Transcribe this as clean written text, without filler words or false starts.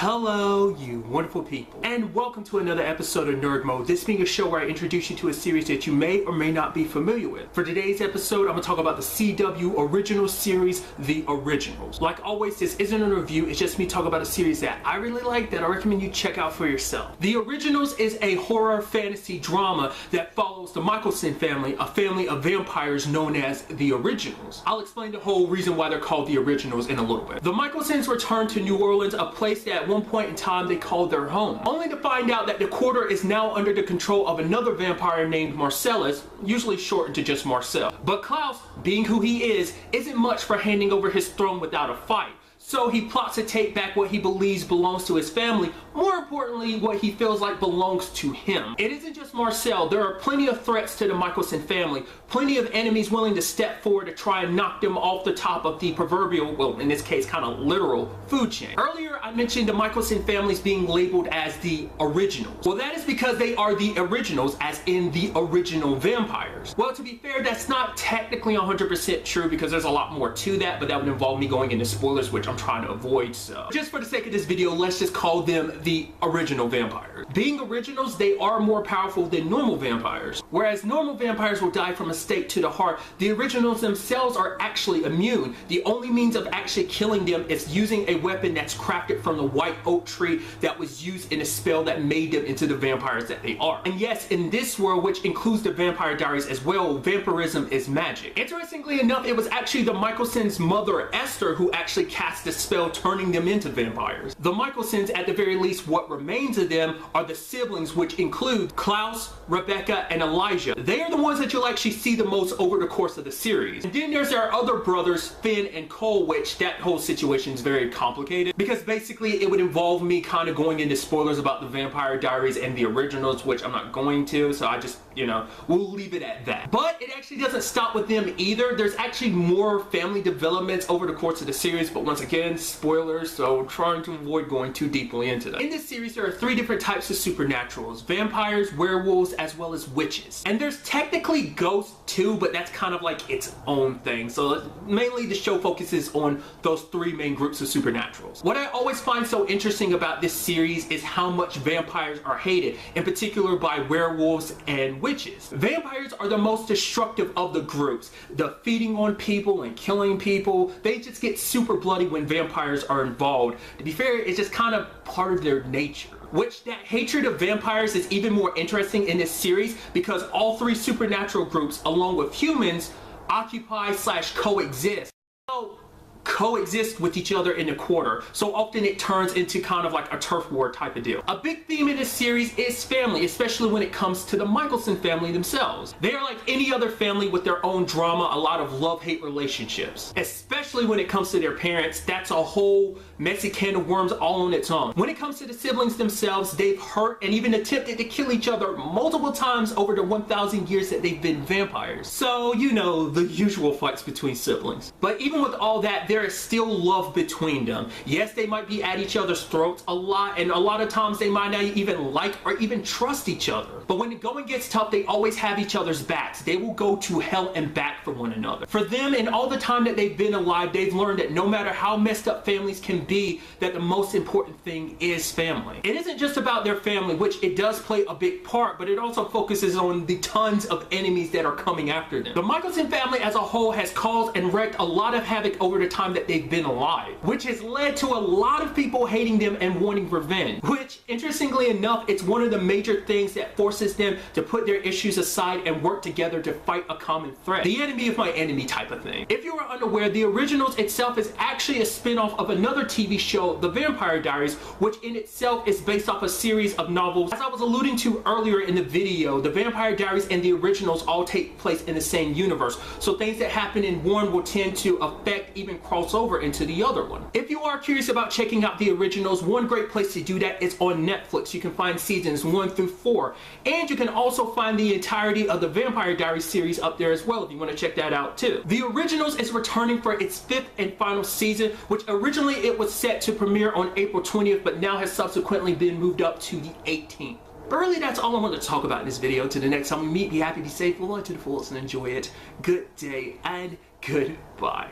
Hello, you wonderful people, and welcome to another episode of Nerd Mode, this being a show where I introduce you to a series that you may or may not be familiar with. For today's episode, I'm going to talk about the CW original series, The Originals. Like always, this isn't a review, it's just me talking about a series that I really like that I recommend you check out for yourself. The Originals is a horror fantasy drama that follows the Michelson family, a family of vampires known as The Originals. I'll explain the whole reason why they're called The Originals in a little bit. The Michelsons return to New Orleans, a place that at one point in time they called their home, only to find out that the quarter is now under the control of another vampire named Marcellus, usually shortened to just Marcel. But Klaus, being who he is, isn't much for handing over his throne without a fight. So he plots to take back what he believes belongs to his family, more importantly what he feels like belongs to him. It isn't just Marcel, there are plenty of threats to the Michelson family, plenty of enemies willing to step forward to try and knock them off the top of the proverbial, well in this case kind of literal, food chain. Earlier I mentioned the Michelson families being labeled as the Originals. Well, that is because they are the Originals, as in the original vampires. Well, to be fair, that's not technically 100% true because there's a lot more to that, but that would involve me going into spoilers, which I'm trying to avoid, so just for the sake of this video, let's just call them the original vampires. Being originals, they are more powerful than normal vampires. Whereas normal vampires will die from a stake to the heart, the originals themselves are actually immune. The only means of actually killing them is using a weapon that's crafted from the white oak tree that was used in a spell that made them into the vampires that they are. And yes, in this world, which includes the Vampire Diaries as well, vampirism is magic. Interestingly enough, it was actually the Michelsons' mother, Esther, who actually cast the spell turning them into vampires. The Michelsons, at the very least, what remains of them are the siblings, which include Klaus, Rebecca, and Elijah. They are the ones that you'll actually see the most over the course of the series. And then there's our other brothers, Finn and Cole, which that whole situation is very complicated because basically it would involve me kind of going into spoilers about the Vampire Diaries and the Originals, which I'm not going to, so I just, we'll leave it at that. But it actually doesn't stop with them either. There's actually more family developments over the course of the series, but once again, spoilers, so trying to avoid going too deeply into that. In this series, there are three different types of supernaturals: vampires, werewolves, as well as witches. And there's technically ghosts too, but that's kind of like its own thing. So mainly the show focuses on those three main groups of supernaturals. What I always find so interesting about this series is how much vampires are hated, in particular by werewolves and witches. Vampires are the most destructive of the groups. The feeding on people and killing people, they just get super bloody when vampires are involved. To be fair, it's just kind of part of their nature. Which that hatred of vampires is even more interesting in this series because all three supernatural groups, along with humans, occupy / coexist. So, coexist with each other in the quarter, so often it turns into kind of like a turf war type of deal. A big theme in this series is family, especially when it comes to the Michelson family themselves. They are like any other family with their own drama, a lot of love-hate relationships. Especially when it comes to their parents, that's a whole messy can of worms all on its own. When it comes to the siblings themselves, they've hurt and even attempted to kill each other multiple times over the 1,000 years that they've been vampires. So, the usual fights between siblings. But even with all that, there is still love between them. Yes, they might be at each other's throats a lot, and a lot of times they might not even like or even trust each other. But when the going gets tough, they always have each other's backs. They will go to hell and back for one another. For them, and all the time that they've been alive, they've learned that no matter how messed up families can be, that the most important thing is family. It isn't just about their family, which it does play a big part, but it also focuses on the tons of enemies that are coming after them. The Michelson family as a whole has caused and wreaked a lot of havoc over the time that they've been alive, which has led to a lot of people hating them and wanting revenge, which interestingly enough, it's one of the major things that forces them to put their issues aside and work together to fight a common threat. The enemy of my enemy type of thing. If you are unaware, The Originals itself is actually a spin-off of another TV show, The Vampire Diaries, which in itself is based off a series of novels. As I was alluding to earlier in the video, The Vampire Diaries and The Originals all take place in the same universe, so things that happen in one will tend to affect, even cross over into the other one. If you are curious about checking out The Originals, one great place to do that is on Netflix. You can find seasons 1 through 4, and you can also find the entirety of the Vampire Diaries series up there as well if you want to check that out too. The Originals is returning for its 5th and final season, which originally it was set to premiere on April 20th, but now has subsequently been moved up to the 18th. But really, that's all I want to talk about in this video. Till the next time we meet, be happy, be safe, live to the fullest, and enjoy it. Good day and goodbye.